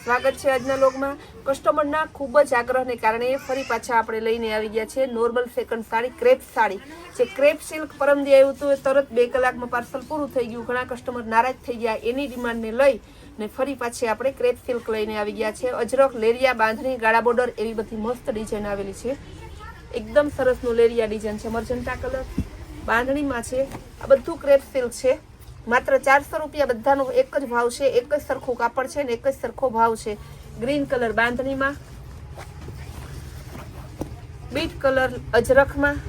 સ્વાગત છે આજના લોગમાં। કસ્ટમરના ખૂબ જ આગ્રહને કારણે ફરી પાછા આપણે લઈને આવી ગયા છે normal second sari, crepe sari. જે ક્રેપ સિલ્ક પરમદી આવ્યું હતું એ તરત 2 કલાકમાં પાર્સલ પૂરું થઈ ગયું। ઘણા કસ્ટમર નારાજ થઈ ગયા। એની ડિમાન્ડને લઈ ને ફરી પાછી આપણે ક્રેપ સિલ્ક લઈને આવી ગયા છે। અજરખ, લેરિયા, બાંધણી, ગાળા બોર્ડર એવી બધી મસ્ત ડિઝાઇન આવેલી છે। એકદમ સરસનું લેરિયા ડિઝાઇન છે, મર્જન્ટા કલર બાંધણીમાં છે। આ બધું ક્રેપ સિલ્ક છે। માત્ર 400 રૂપિયા બધાનો એક જ ભાવ છે। એક જ સરખું કાપડ છે ને એક જ સરખો ભાવ છે। ગ્રીન કલર બાંધણીમાં, બીટ કલર અજરખમાં,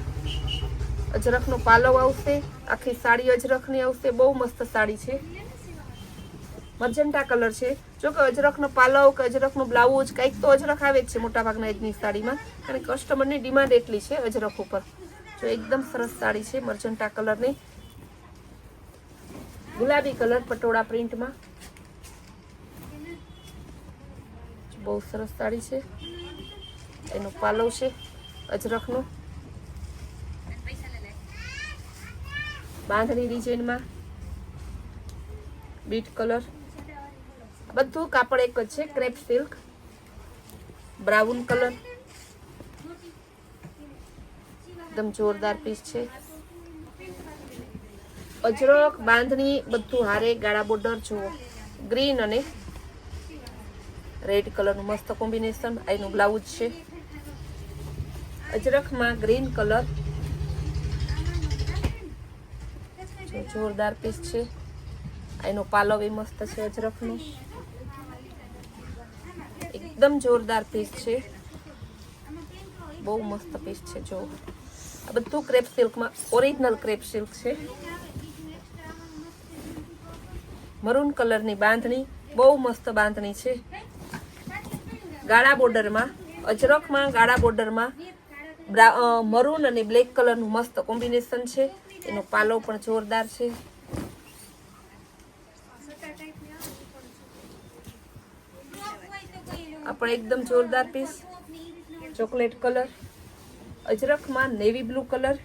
અજરખનો પાલવ આવશે, આખી સાડી અજરખની આવશે। બહુ મસ્ત સાડી છે। મર્જન્ટા કલર છે। જો કે અજરખનો પાલવ કે અજરખનું બ્લાઉઝ કંઈક તો અજરખ આવે જ છે મોટાભાગના એજની સાડીમાં, અને કસ્ટમરની ડિમાન્ડ એટલી છે અજરખ ઉપર। જો એકદમ સરસ સાડી છે મર્જન્ટા કલરની, ગુલાબી કલર પટોળા પ્રિન્ટમાં, બહુ સરસ સાડી છે। એનો પાલવ છે અજરખનો, બાંધણી ડિઝાઇનમાં, બીટ કલર, બધું કાપડ એક જ છે ક્રેપ સિલ્ક। બ્રાઉન કલર એકદમ જોરદાર પીસ છે। અજરખ, બાંધણી બધું હારે, ગાળા બોર્ડર જુઓ, ગ્રીન અને રેડ કલરનું મસ્ત કોમ્બિનેશન। એનું બ્લાઉઝ છે અજરખમાં ગ્રીન કલર, જોરદાર પીસ છે। એનો પાલવ એ મસ્ત છે અજરખનો, એકદમ જોરદાર પીસ છે, બહુ મસ્ત પીસ છે। જો આ બધું ક્રેપ સિલ્કમાં ઓરિજિનલ ક્રેપ સિલ્ક છે। મરૂન કલરની બાંધણી, બહુ મસ્ત બાંધણી છે। ગાળા બોર્ડરમાં, અજરખમાં ગાળા બોર્ડરમાં મરૂન અને બ્લેક કલરનું મસ્ત કોમ્બિનેશન છે। એનો પાલવ પણ જોરદાર છે। આ પણ એકદમ જોરદાર પીસ, ચોકલેટ કલર, અજરખમાં નેવી બ્લુ કલર।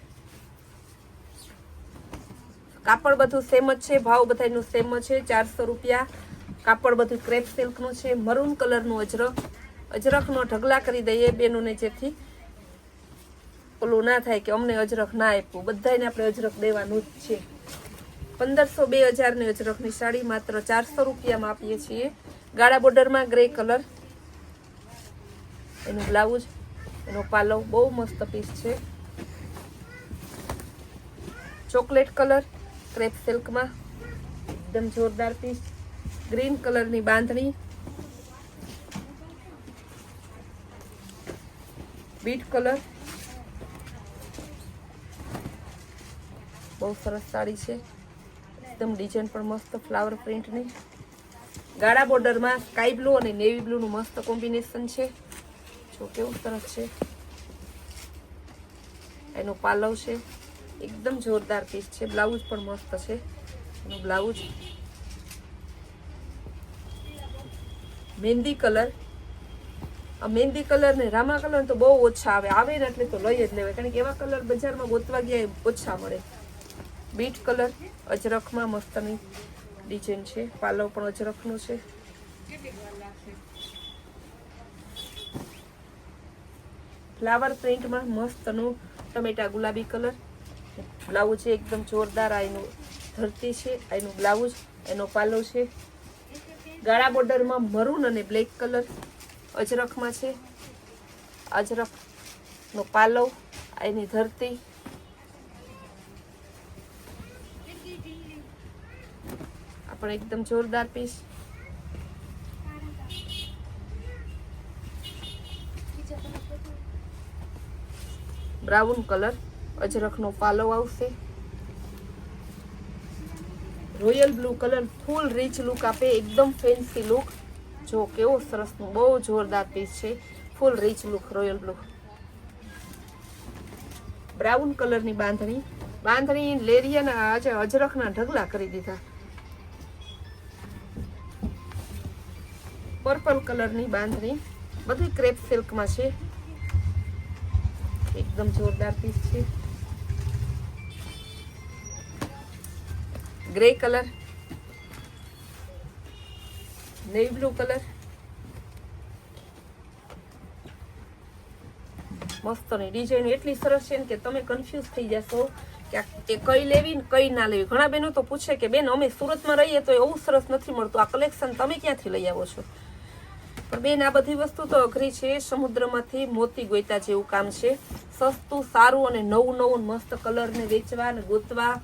કાપડ બધું સેમ જ છે, ભાવ બધાનું સેમ જ છે। 400 રૂપિયા કાપડ બધું ક્રેપ સિલ્કનું છે। મરૂન કલરનું અજરખ, અજરખનો ઢગલા કરી દઈએ બેનોને, જેથી ઓલું ના થાય કે અમને અજરખ ના આપ્યું। બધાને આપણે અજરખ દેવાનું જ છે। 1500-2000 ની અજરખની સાડી માત્ર 400 રૂપિયામાં આપીએ છીએ। ગાળા બોર્ડરમાં ગ્રે કલર, એનું બ્લાઉઝ, એનો પાલવ, બહુ મસ્ત પીસ છે। ચોકલેટ કલર ક્રેપ સિલ્કમાં એકદમ જોરદાર પીસ। ગ્રીન કલરની બાંધણી, બીટ કલર, બહુ સરસ સાડી છે। એકદમ ડિઝાઇન પણ મસ્ત ફ્લાવર પ્રિન્ટની। ગાળા બોર્ડરમાં સ્કાય બ્લુ અને નેવી બ્લુનું મસ્ત કોમ્બિનેશન છે। જો કેવું સરસ છે। એનો પાલવ છે, એકદમ જોરદાર પીસ છે। બ્લાઉઝ પણ મસ્ત છે, એનું બ્લાઉઝ। મહેંદી કલર, આ મહેંદી કલર ને રામા કલર તો બહુ ઓછા આવે ને એટલે તો લઈ જ લેવાય, કારણ કે એવા કલર બજારમાં ગોતવા ગયા ઓછા મળે। બીટ કલર અજરખમાં મસ્તની ડિઝાઇન છે, પાલવ પણ અજરખનું છે। ફ્લાવર પ્રિન્ટમાં મસ્તનું ટમેટા ગુલાબી કલર, બ્લાઉઝ છે એકદમ જોરદાર। આ એનું ધરતી છે, એનું બ્લાઉઝ, એનો પાલવ છે। ગાળા બોર્ડરમાં મરૂન અને બ્લેક કલર અજરખમાં છે। અજરખનો પાલવ, એની ધરતી, આ પણ એકદમ જોરદાર પીસ। બ્રાઉન કલર અજરખનો પાલવ આવશે। રોયલ બ્લુ કલર ફૂલ રીચ લુક આપે, એકદમ ફેન્સી લુક। જો કેવો સરસનું બહુ જોરદાર પીસ છે, full rich look royal blue. Brown કલરની બાંધણી, બાંધણી લેરિયાના આજે અજરખના ઢગલા કરી દીધા। પર્પલ કલરની બાંધણી, બધી ક્રેપ સિલ્કમાં છે, એકદમ જોરદાર પીસ છે। Grey colour, navy blue colour, મસ્તની ડિઝાઇન એટલી સરસ છે ને કે તમે કન્ફ્યુઝ થઈ જશો કે કઈ લેવી ને કઈ ના લેવી. ઘણા બહેનો તો પૂછે કે બેન અમે સુરતમાં રહીએ તો એવું સરસ નથી મળતું, આ કલેક્શન તમે ક્યાંથી લઈ આવો છો? પણ બેન આ બધી વસ્તુ તો અઘરી છે. સમુદ્રમાંથી મોતી ગોઈતા જેવું કામ છે. સસ્તું, સારું અને નવું નવું મસ્ત કલરને વેચવા અને ગોતવા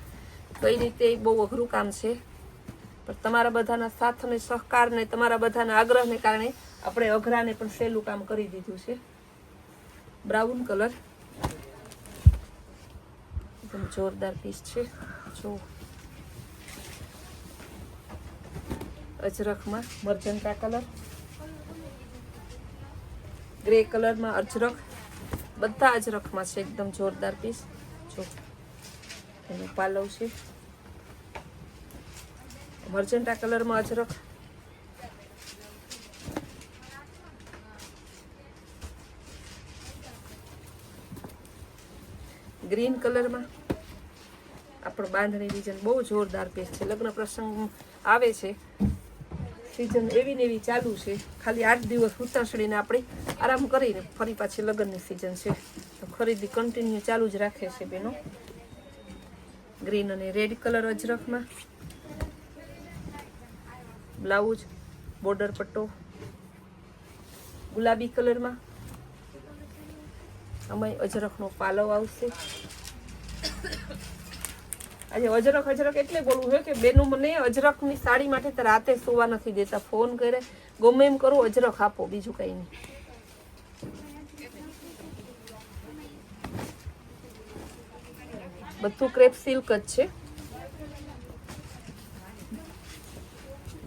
કઈ રીતે બહુ અઘરું કામ છે. પણ તમારા બધાના સાથ અને સહકાર ને તમારા બધાના આગ્રહને કારણે આપણે અઘરાને પણ સહેલું કામ કરી દીધું છે. બ્રાઉન કલર એકદમ જોરદાર પીસ છે. જો અજરખમાં મરજન્ટા કલર, ગ્રે કલરમાં અજરખ, બધા અજરખમાં છે. એકદમ જોરદાર પીસ. જો એનું પાલવ છે મરજન્ટા કલરમાં અજરખ, ગ્રીન કલરમાં આપણો બાંધણી ડિઝાઇન બહુ જોરદાર પીસ છે. લગ્ન પ્રસંગ આવે છે, સિઝન એવી ને એવી ચાલુ છે. ખાલી 8 દિવસ ઉતાસળીને આપણે આરામ કરીને ફરી પાછી લગ્નની સિઝન છે તો ખરીદી કન્ટિન્યુ ચાલુ જ રાખે છે બેનો. ગ્રીન અને રેડ કલર અજરખમાં, બ્લાઉઝ બોર્ડર પટ્ટો ગુલાબી કલરમાં, આમાં અજરખનો પાલવ આવશે. આજે અજરખ એટલે બોલવું છે કે બેનું મને અજરખની સાડી માટે તો રાતે સુવા નથી દેતા. ફોન કરે ગમે એમ કરું અજરખ આપો, બીજું કઈ નહીં. બધું ક્રેપ સિલ્ક જ છે.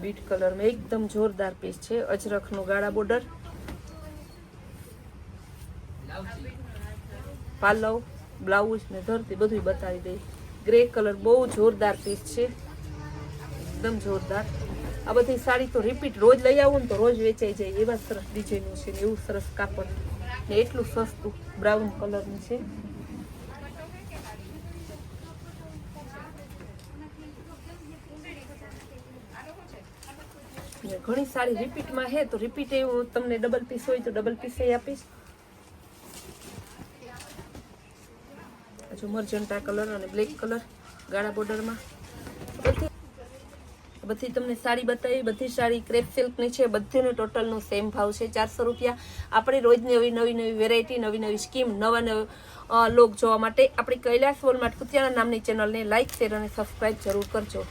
બીટ કલરમાં એકદમ જોરદાર પીસ છે. અજરખનો ગાળા બોર્ડર, પાલવ, બ્લાઉઝ ને ધરતી બધું બતાવી દઈ. ગ્રે કલર બહુ જોરદાર પીસ છે, એકદમ જોરદાર. આ બધી સાડી તો રિપીટ રોજ લઈ આવું ને તો રોજ વેચાઈ જાય એવા સરસ ડિઝાઇનો છે ને એવું સરસ કાપડ ને એટલું સસ્તું. બ્રાઉન કલરનું છે. ઘણી સારી રિપીટમાં હે તો રિપીટ એવું તમને ડબલ પીસ હોય તો ડબલ પીસ આપીશ. હજુ મરજન્ટા કલર અને બ્લેક કલર ગાળા બોર્ડરમાં બધી તમને સાડી બતાવી. બધી સાડી ક્રેપ સિલ્કની છે. બધીનો ટોટલનો સેમ ભાવ છે 400 રૂપિયા. આપણે રોજ નવી વેરાયટી, નવી સ્કીમ, નવા લોક જોવા માટે આપણી કૈલાસ વોલમાર્ટ કુતિયાણા નામની ચેનલને લાઇક, શેર અને સબસ્ક્રાઇબ જરૂર કરજો.